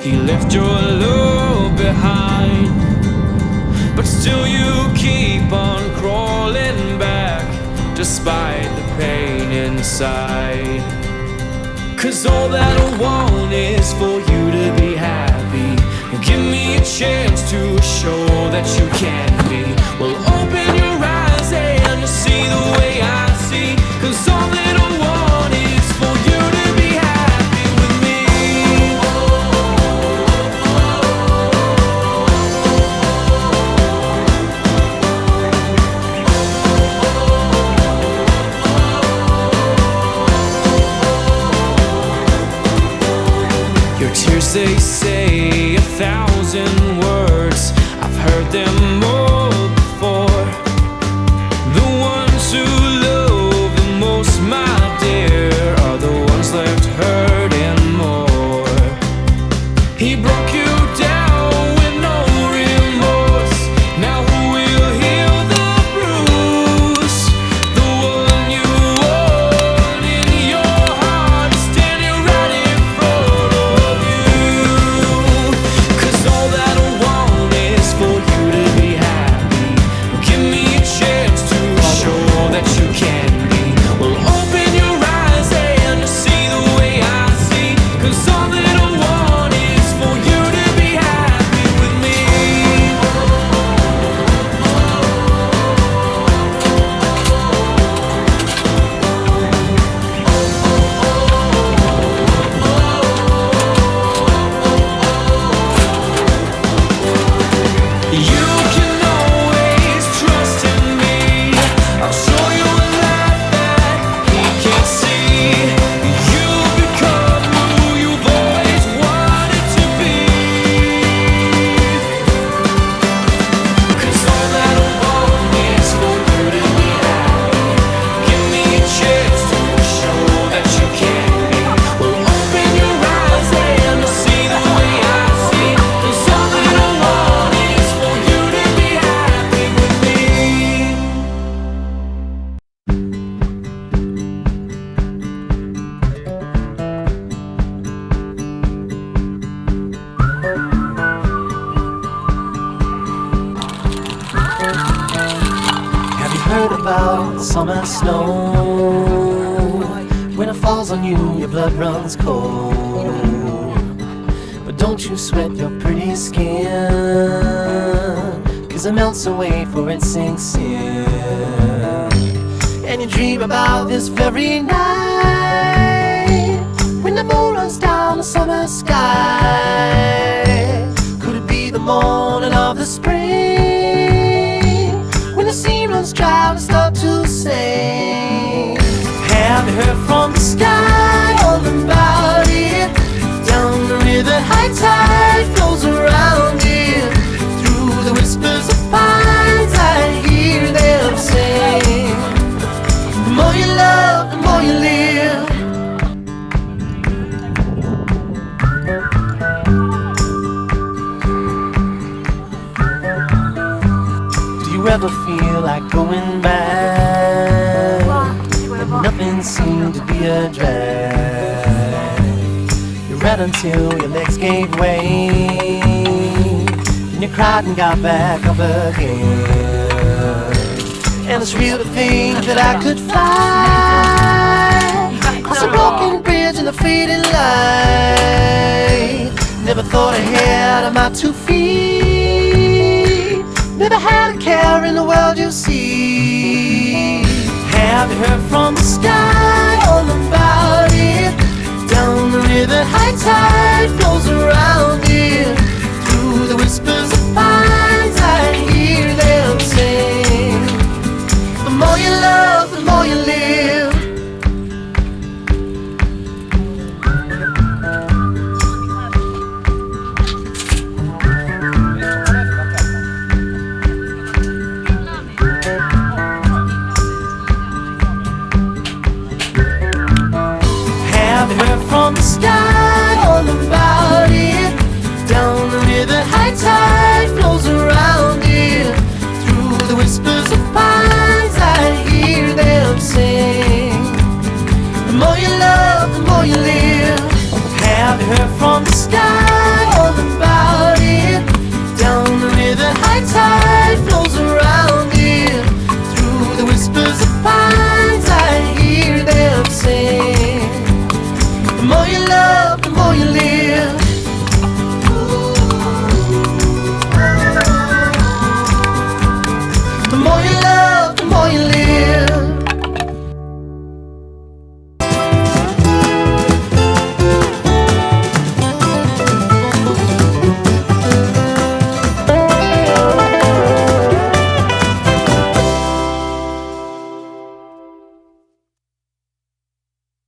He left your love behind, but still you keep on crawling back despite the pain inside. 'Cause all that I want is for you to be happy. Give me a chance to show that you can be. Well, open your eyes and you'll see the way I see. 'Cause all that I want is for you to be happy with me. Your tears, they say 1,000 words. I've heard them all before. The ones who love the most, my dear, are the ones left hurting more. He broke you down with no remorse. Now who will heal the bruise? The one you want in your heart is standing right in front of you. 'Cause all that I want is for you to be happy. Give me a chance to show that you can be. Well, open your eyes and you'll see the way I see. 'Cause all that I want is for you to be happy with me. You can always trust in me. I'll show you a life that he can't see. You'll become who you've always wanted to be. 'Cause all that I want is for you to be happy. Give me a chance to show that you can be. Well, open your eyes and you'll see the way I see. 'Cause all that I want is for you to be happy with me. Have you heard about summer snow? When it falls on you, your blood runs cold. But don't you sweat your pretty skin, 'cause it melts away for it sinks in. And you dream about this very night, when the moon runs down the summer sky. Could it be the morning of the spring, when the sea runs dry and start to sing? Have you heard from the sky all about it? Down the river, high tide flows around it. Through the whispers of pines, I hear them sing. The more you love, the more you live. Do you ever feel like going back? Nothing seemed to be a drag. You read until your legs gave way, and you cried and got back up again. And it's real to think that I could fly across a broken bridge in the fading light. Never thought ahead of my 2 feet. Never had a care in the world, you see. Have you heard from the sky all about it? Down the river, high tide flows around it. Through the whispers of pine,